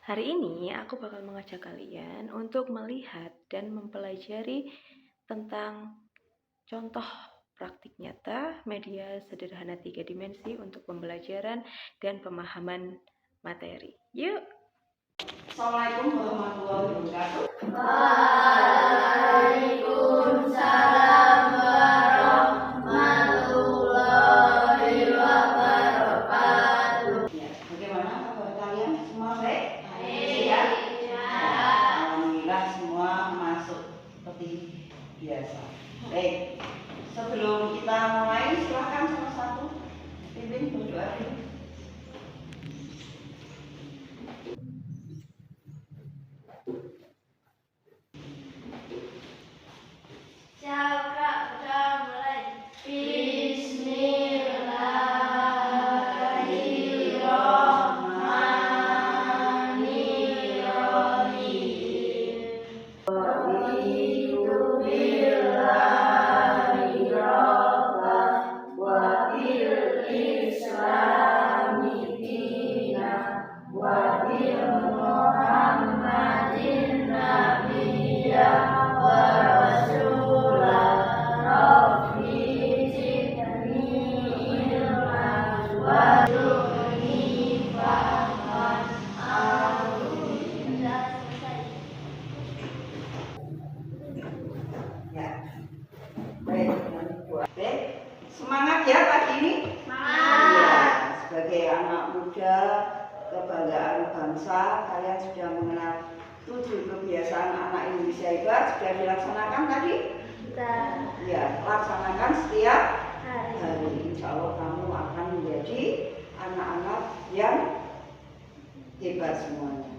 Hari ini aku bakal mengajak kalian untuk melihat dan mempelajari tentang contoh praktik nyata media sederhana 3 dimensi untuk pembelajaran dan pemahaman materi. Yuk! Assalamualaikum warahmatullahi wabarakatuh. Waalaikumsalam warahmatullahi wabarakatuh. Ya, bagaimana kabar kalian? Semua baik? Baik. Ya? Alhamdulillah semua masuk seperti biasa. Baik, sebelum kita mulai silakan salah satu pimpin berdoa dulu. Siap, udah mulai. Bismillahirrahmanirrahim. Raditu billahi rabban wa bil islami dinan wa bil Muhammadin nabiyya wa rasulah. Rabbi zidni ilman warzuqni fahman. Sudah selesai. Ya. Baik, baik. Semangat ya pagi ini. Ya, sebagai anak muda kebanggaan bangsa, kalian sudah mengenal 7 kebiasaan anak Indonesia hebat. Sudah dilaksanakan tadi? Ya, laksanakan setiap hari. Insya Allah kamu akan menjadi anak-anak yang hebat semuanya.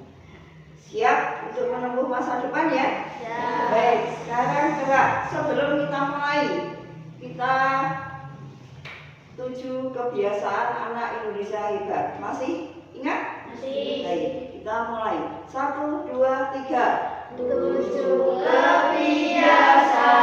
Siap untuk menempuh masa depan ya? Baik, sekarang gerak. Sebelum kita mulai, kita 7 kebiasaan anak Indonesia hebat. Masih ingat? Masih. Baik, kita mulai. 1, 2, 3. 7 kebiasaan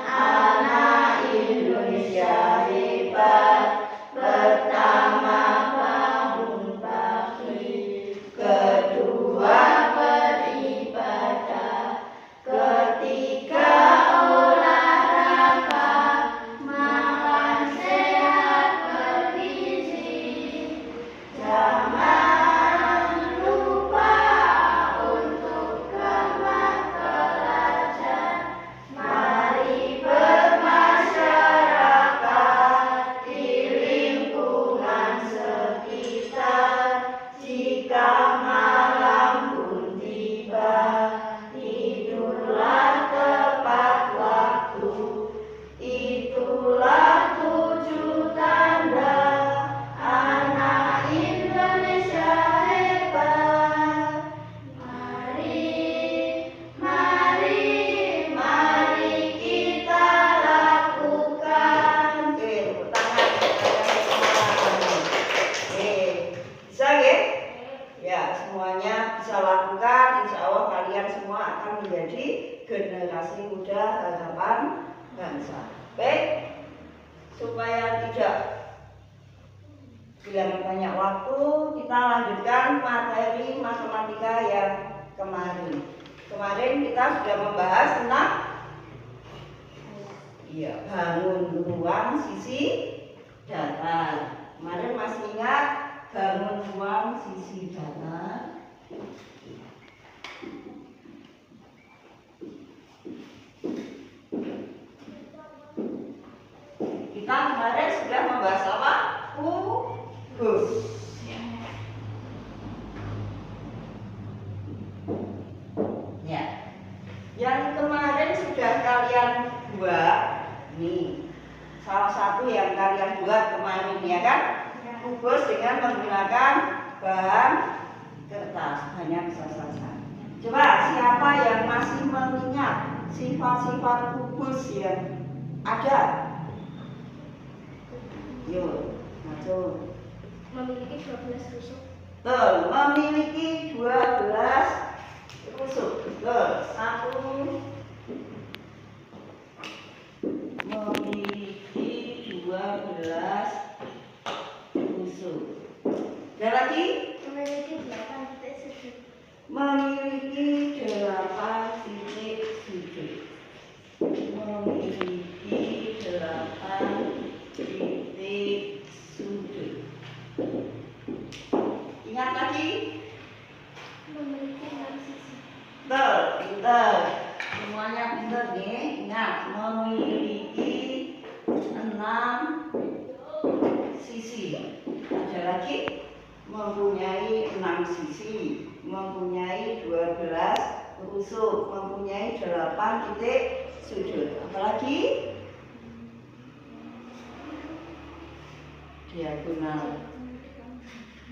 anak Indonesia hebat. Pertama, bangun pagi. Kedua, beribadah. Ketiga, olahraga. Makan sehat bergizi. Jangan lupa untuk kemas belajar. Mari bermasyarakat di lingkungan sekitar. Jika malam pun tiba, tidurlah tepat waktu. Itulah 7 tanda anak Indonesia hebat. Mari kita lakukan. Oke, tepuk tangan kepada semua. Oke, bisa ya? Ya, semuanya bisa lakukan. Insya Allah kalian semua akan menjadi generasi muda harapan bangsa. Baik, supaya tidak kehilangan banyak waktu, kita lanjutkan materi matematika yang kemarin. Kemarin kita sudah membahas tentang bangun ruang sisi datar. Kemarin masih ingat bangun ruang sisi datar? Kita kemarin sudah membahas apa? Kubus. Ya. Yang kemarin sudah kalian buat, nih salah satu yang kalian buat kemarin ya kan? Kubus dengan menggunakan bahan kertas, banyak sasaran. Coba siapa yang masih mengingat sifat-sifat kubus yang ada? Yuk, maju. Memiliki 12 tusuk. Betul, memiliki 12 tusuk. Betul, 1 memiliki 12 tusuk. Ada lagi? Memiliki 8 titik Memiliki 6 sisi. Betul, pinter. Semuanya pinter nih. Ingat, memiliki 6 sisi. Ada lagi, mempunyai 6 sisi, mempunyai 12 rusuk, mempunyai 8 titik sudut. Apalagi diagonal.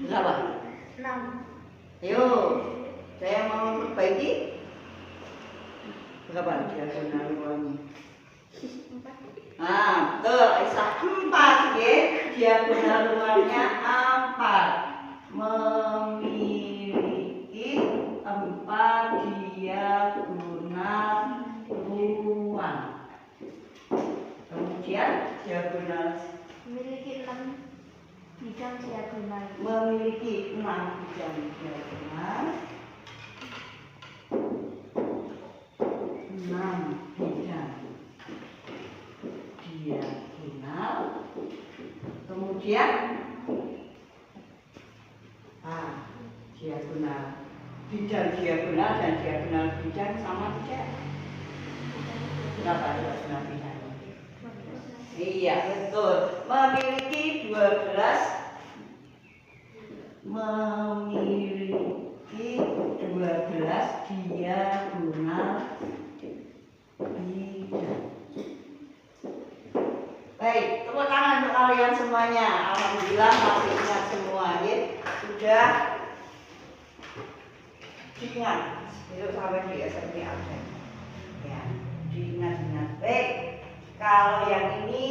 Berapa? 6. Ayo, saya mau perbaiki. Berapa diagonal ruangnya? 4. Nah, betul, Aisyah 4 ya. Diagonal ruangnya 4. Memiliki 4 diagonal ruang. Kemudian diagonal Memiliki 6 bidang diagonal. memiliki 6 bidang diagonal. 6 bidang diagonal. Kemudian diagonal. Bidang diagonal dan diagonal bidang sama tidak? Berapa diagonal bidang? Iya, betul. Memiliki 12 diagonal bidang. Baik, tepuk tangan untuk kalian semuanya. Alhamdulillah masih ingat semua ya. Sudah diingat. Besok sampai di SMP ada. Ya, diingat-ingat. Baik, kalau yang ini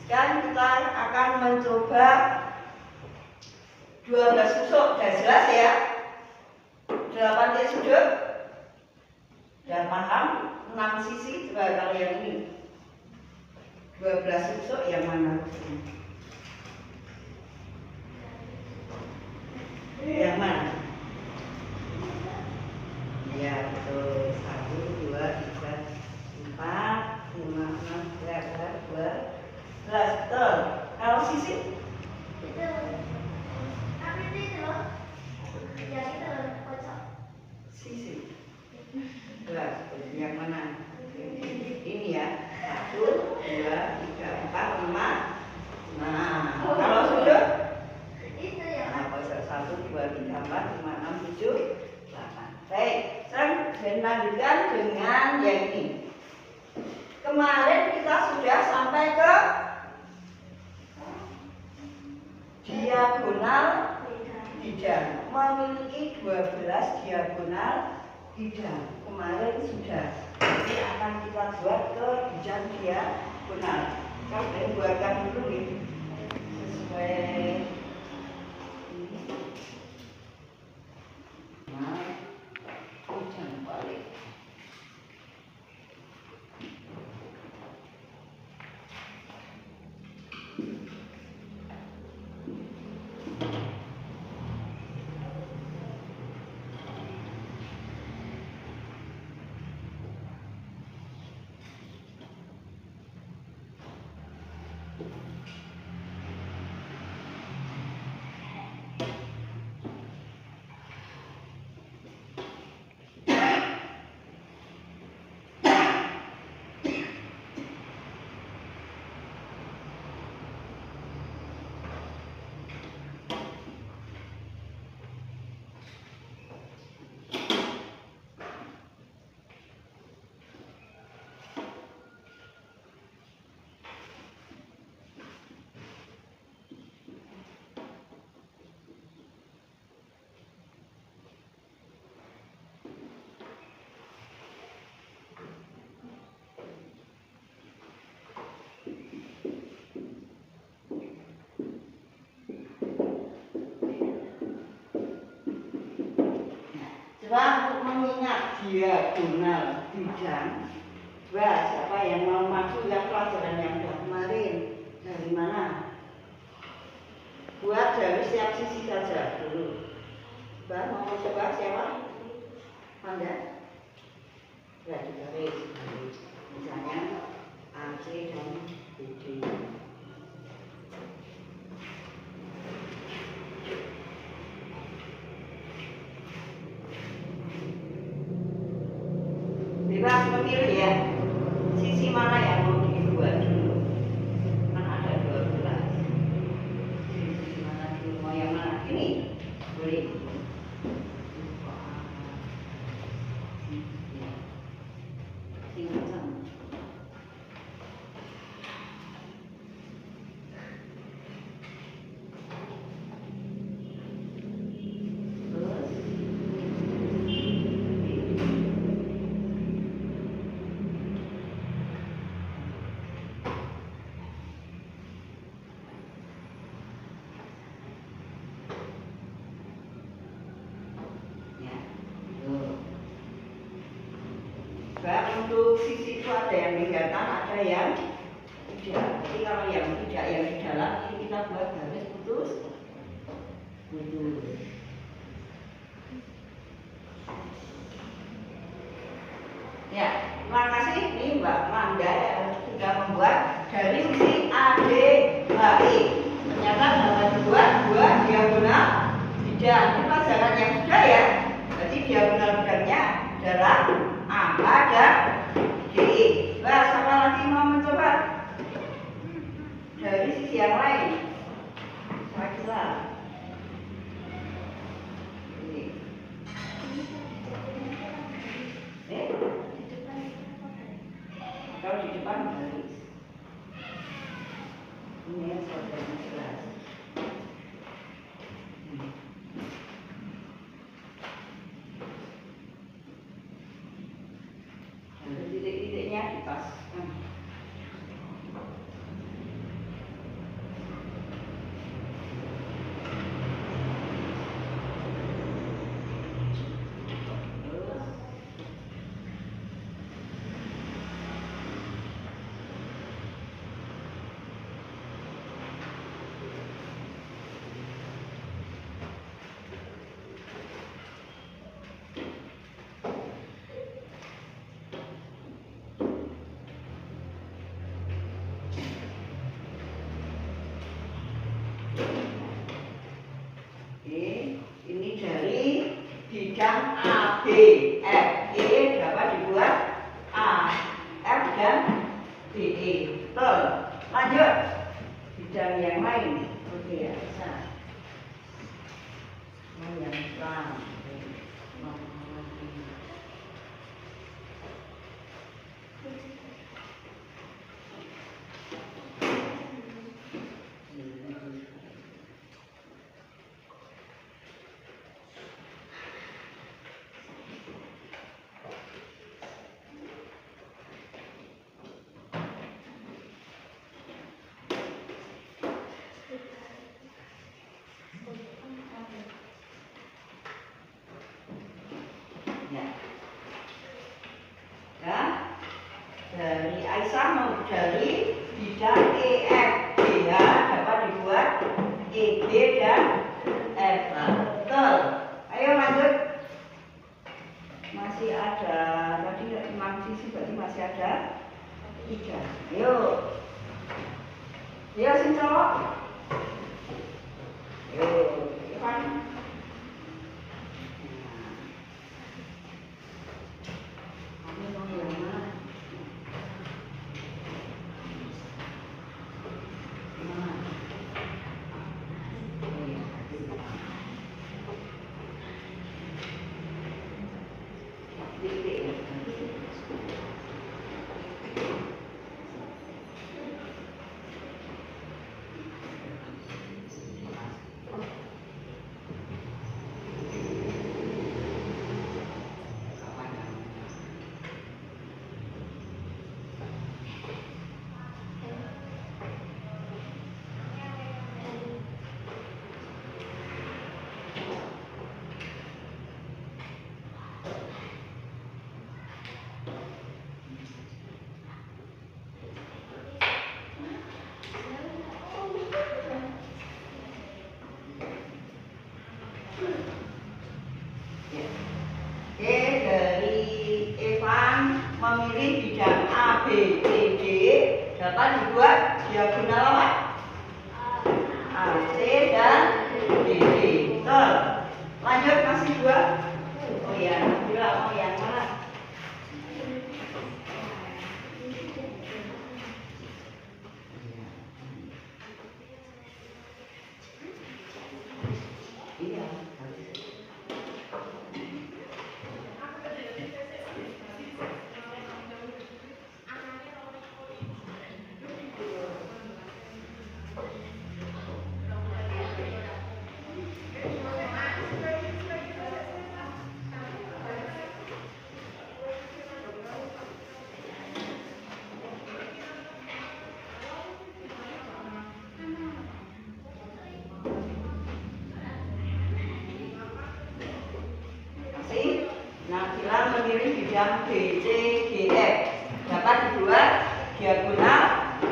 sekarang kita akan mencoba 12 susuk. Sudah jelas ya? 8 titik sudut. Sudah paham? 6 sisi. Coba kalau yang ini 12 susuk yang mana? Yang mana? Ya betul. 1, 2, 3, 4, 5, 6, 7, 12. Betul. Kalau sisi? Itu. Tapi itu loh. Yang itu loh, kocok. Sisi. 12. Yang mana? Ini ya. 1, 2, 3, 4, 5. Nah, kalau sudut? Itu ya. Nah, kalau 1, 2, 3, 4, 5, 6, 7, 8. Baik, sekarang lanjutkan dengan yang ini. Kemarin kita sudah sampai ke diagonal bidang. Memiliki 12 diagonal bidang. Kemarin sudah. Nanti akan kita buat ke bidang diagonal. Kalian buatkan dulu nih. Sesuai bidang balik. Coba untuk mengingat diagonal bidang. Coba siapa yang mau maju yang pelajaran yang sudah kemarin? Dari mana? Buat dari setiap sisi saja dulu. Coba mau coba siapa? Anda? Ya ditarik. Misalnya AC dan BD. pilih ya. Sisi mana yang mau dibuat dulu? Kan ada 12. Sisi mana dulu? Mau yang mana? Ini boleh. Untuk sisi itu ada yang kelihatan, ada yang tidak. Jadi kalau yang tidak yang di dalam ini kita buat garis putus. Ya, terima kasih ini Mbak Manda yang sudah membuat dari sisi ADHI. Ternyata dapat dibuat dua diagonal bidang. Ini pelajaran yang sudah ya. Jadi diagonal bidangnya adalah A dan D. Nah, sama lagi mau mencoba dari sisi yang lain. Saya kira ini. Kalau di depan garis. Ini yang sudah jelas. Titik-titiknya dipaskan. Ini dari bidang A, B, F, E dapat dibuat A, F dan B, E. Betul. Lanjut bidang yang lain. Oke ya, bisa. Yang pelan. Ya, dari Aisyah mau dari bidang EFGH dapat dibuat EG dan F. Betul. Ayo lanjut. Masih ada tadi 6 sisi, berarti masih ada 3. Ayo. Ayo sing cowok. Ayo, Ivan. memilih bidang A, B, C, D dapat dibuat diagonal apa? A, C dan D. Betul. Lanjut masih dua. Oh ya, mau yang mana? bidang BC, GF dapat dibuat diagonal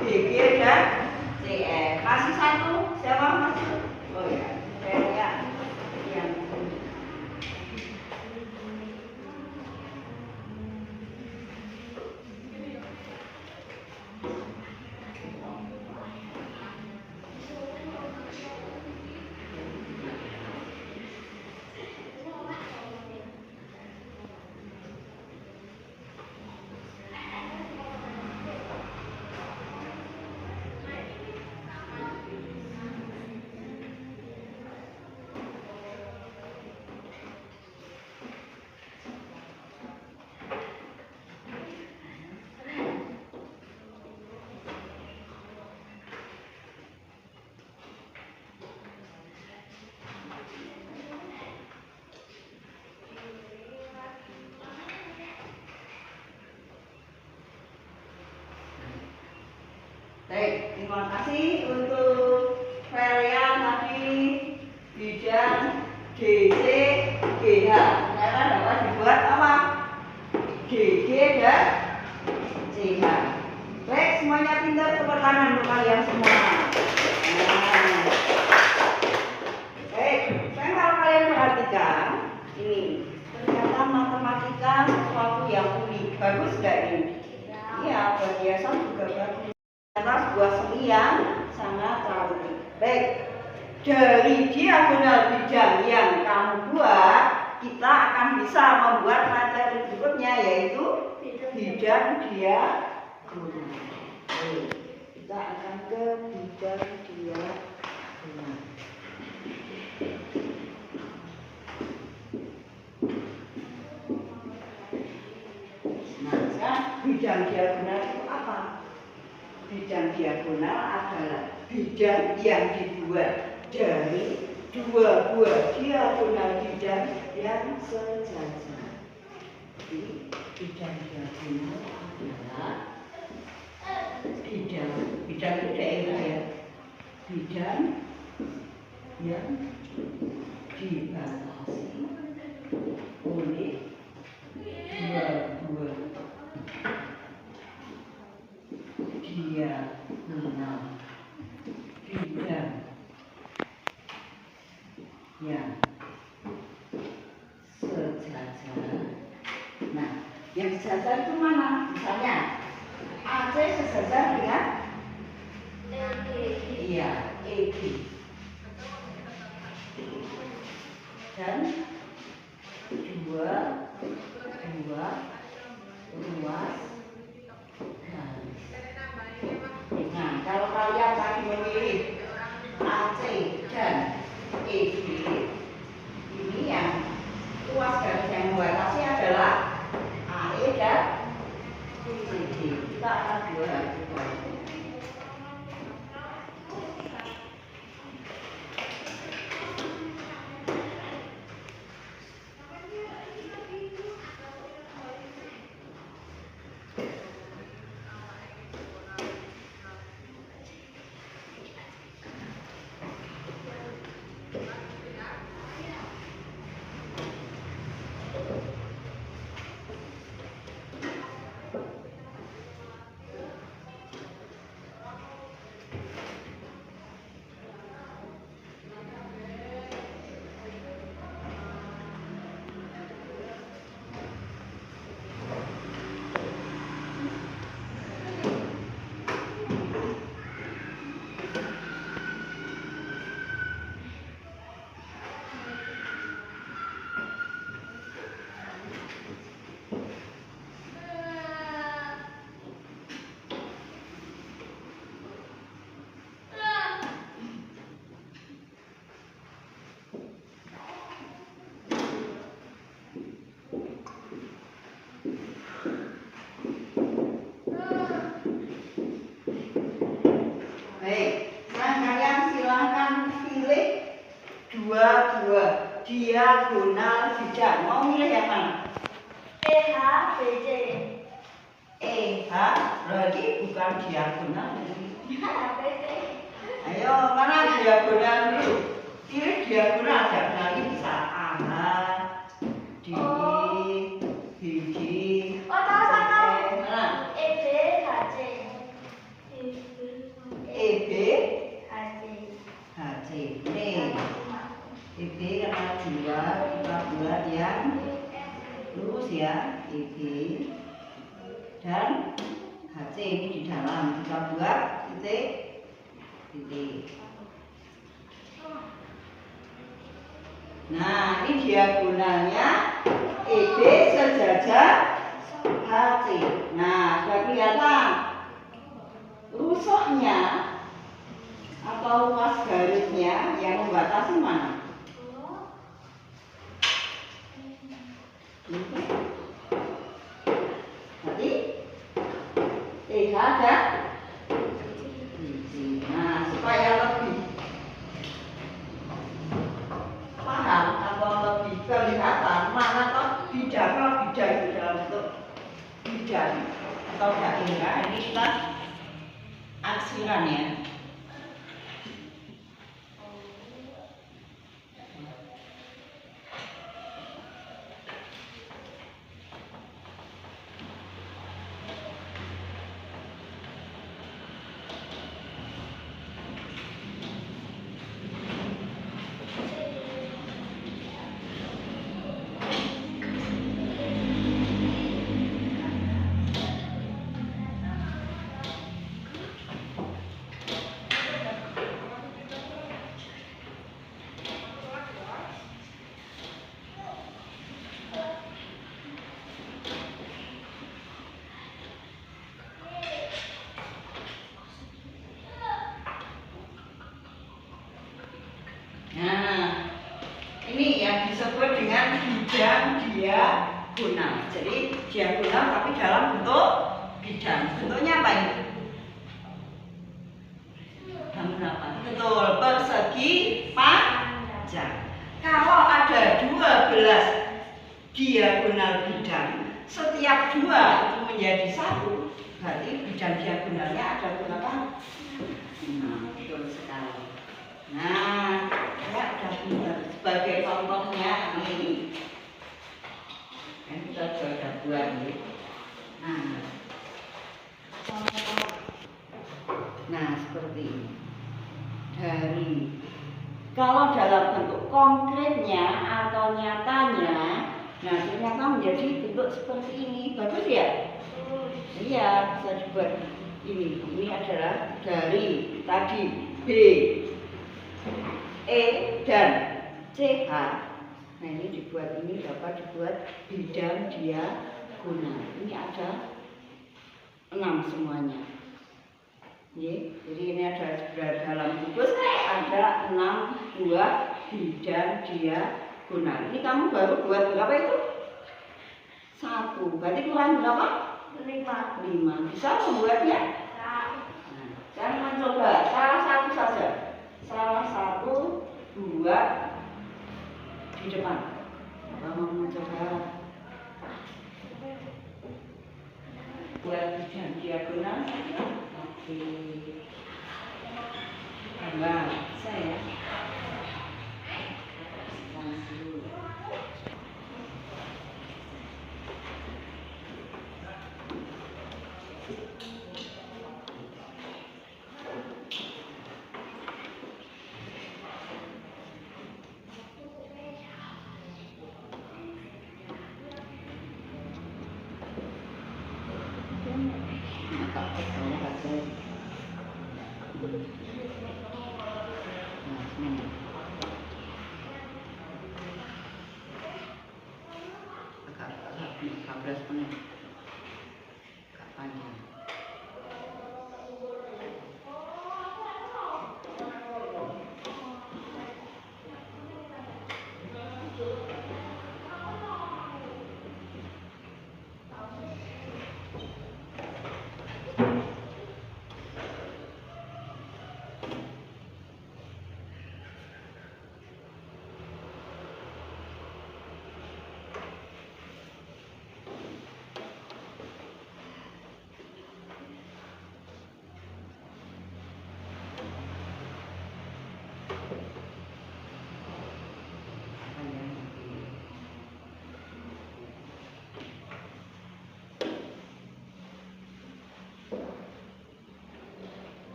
BG dan CF. Masih satu, siapa masuk? Oh ya, saya yang baik, terima kasih untuk varian tadi bidang DC, GH. Sekarang dapat dibuat apa? GG dan CH. Baik, semuanya pintar, tepuk tangan untuk kalian semua. Nah. Baik, kalau kalian perhatikan ini ternyata matematika sesuatu yang unik. Bagus nggak ini? Iya, perhiasan juga bagus. Karena sebuah seni yang sangat cantik. Baik, dari diagonal bidang yang kamu buat, kita akan bisa membuat materi berikutnya yaitu bidang diagonal. Kita akan ke bidang diagonal. Nah, sekarang bidang diagonal itu apa? Bidang diagonal adalah bidang yang dibuat dari dua buah diagonal bidang yang sejajar. Jadi, bidang diagonal adalah bidang itu daerah ya, bidang yang dibatasi oleh dua buah diagonal bidang yang sejajar. Nah, yang sejajar itu mana? Misalnya AC sejajar dengan iya, EG. Dan dua ruas garis. Nah, kalau kalian tadi memilih AC dan EG, ini yang ruas garis yang membatasi adalah AE dan CD. Kita akan buat dua buah diagonal bidang. Mau milih yang mana? EH, BC. EH berarti bukan diagonal. BC. Ayo, mana diagonal dulu? Pilih diagonal, diagonal ini bisa AH, DE, BG, 2 kita buat yang lurus ya, EB dan HC ini di dalam kita buat titik. Nah, ini diagonalnya EB sejajar HC. Nah, sudah kelihatan rusuknya atau luas garisnya yang membatasi mana? Tadi TH dan nah, supaya lebih paham atau lebih kelihatan mana toh bidang itu dalam bentuk bidang atau daerah, ini kita aksiran ya. Nah, ini yang disebut dengan bidang diagonal. Jadi diagonal tapi dalam bentuk bidang. Bentuknya apa ini? Bangun apa? Betul, persegi panjang. Kalau ada 12 diagonal bidang, setiap 2 itu menjadi 1, berarti bidang diagonalnya ada berapa? 5, betul sekali. Nah, ya udah benar. Sebagai contohnya ini, kan kita sudah buat ini. Nah, seperti ini. Dari kalau dalam bentuk konkretnya atau nyatanya, nah ternyata menjadi bentuk seperti ini. Bagus ya? Iya, bisa dibuat ini. Ini adalah dari tadi B, E dan CH. Nah ini dibuat, ini dapat dibuat bidang diagonal. Ini ada 6 semuanya. Jadi ini ada dalam kubus ada 6 buah bidang diagonal. Ini kamu baru buat berapa itu? 1. Berarti kurang berapa? 5. Bisa membuatnya? Nah, jangan mencoba salah satu saja. Salah satu, 2 di depan. Apa mau mencoba buat bidang diagonal? Oke. Tambah saya. Agak 15 menit. Agak panjang.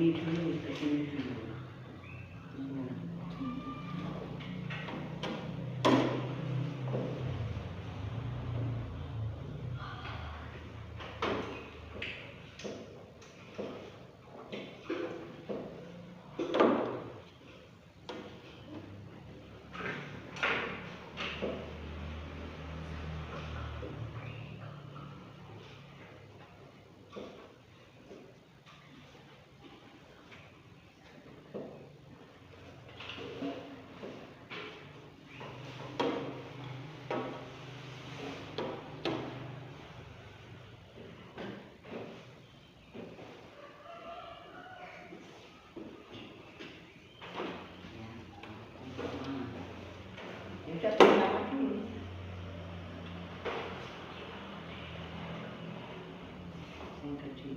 sini dulu, ke sini dulu. Udah nama dulu. Yang tadi.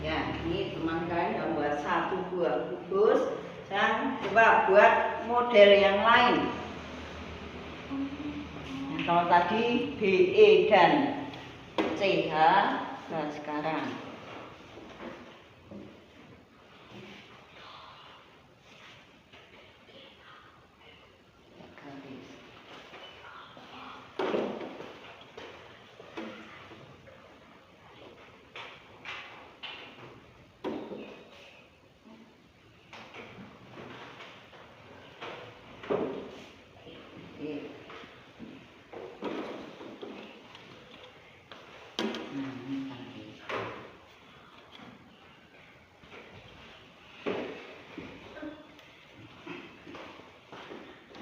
Ya, ini teman kalian yang buat satu buah kubus. Sekarang coba buat model yang lain. Nah, kalau tadi BE dan CH, nah sekarang garis.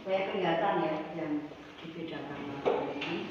Supaya kelihatan ya yang dibedakan ini.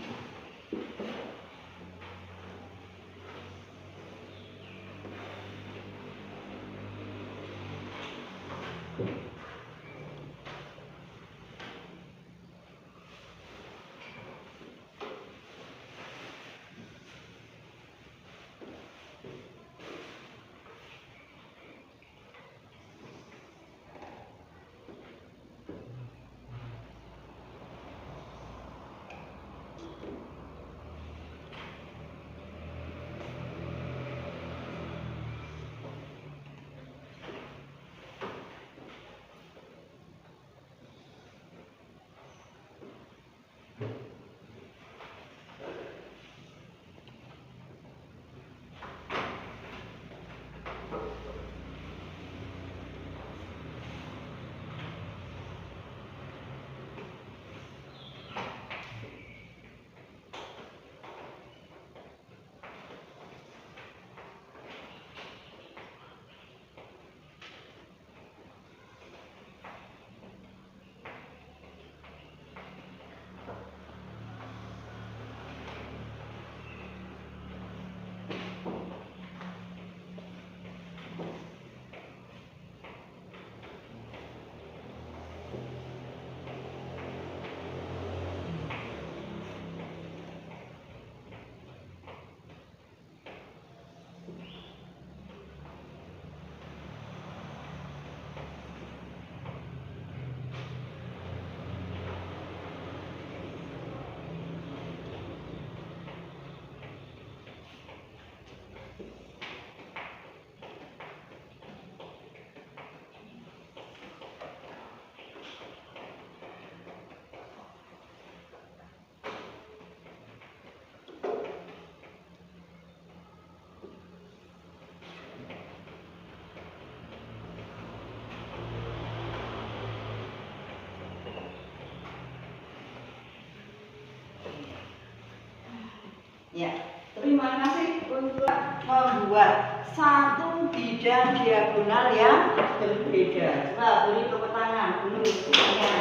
Ya, terima kasih untuk membuat satu bidang diagonal yang berbeda. Coba beri tepuk tangan dulu semuanya.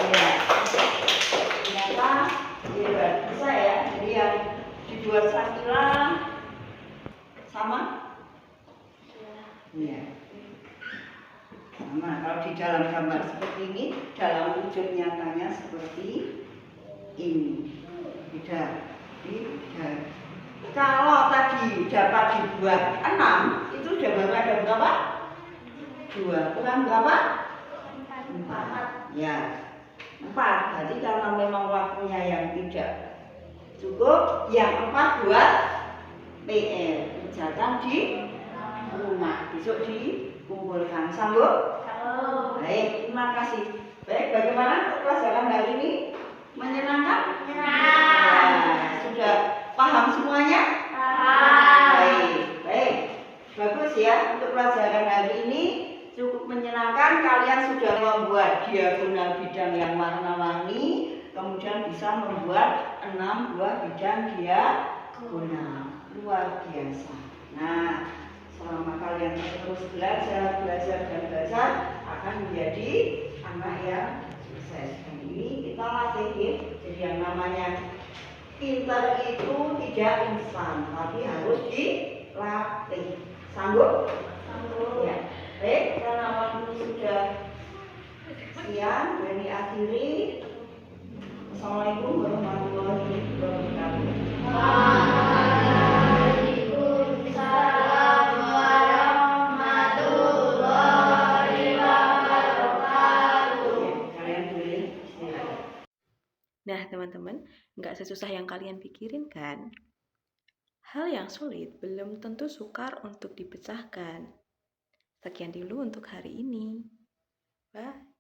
Ya, ternyata ya, bisa ya. Jadi yang dibuat Sakila sama? Iya. Sama. Kalau di dalam gambar seperti ini, dalam wujud nyatanya seperti ini. Tidak. Kalau tadi dapat dibuat 6, itu sudah baru ada berapa? 2. Kurang berapa? 4. Ya, 4. Jadi karena memang waktunya yang tidak cukup, yang 4 buat PR. Kerjakan di rumah. Besok dikumpulkan. Sanggup? Baik, terima kasih. Baik, bagaimana pelajaran hari ini? Menyenangkan? Nah, sudah paham semuanya? Baik. Bagus ya, untuk pelajaran hari ini cukup menyenangkan. Kalian sudah membuat diagonal bidang yang warna-warni, kemudian bisa membuat 6 buah bidang diagonal. Luar biasa. Nah, selama kalian terus belajar akan menjadi anak yang sukses. Dan ini kita latih. Jadi yang namanya pintar itu tidak instan, tapi harus dilatih. Sanggup? Sanggup. Ya. Baik, karena waktu sudah siang, ini akhiri. Assalamualaikum warahmatullahi wabarakatuh. Waalaikumsalam warahmatullahi wabarakatuh. Ya, kalian boleh istirahat. Nah, teman-teman, nggak sesusah yang kalian pikirin kan? Hal yang sulit belum tentu sukar untuk dipecahkan. Sekian dulu untuk hari ini. Bye.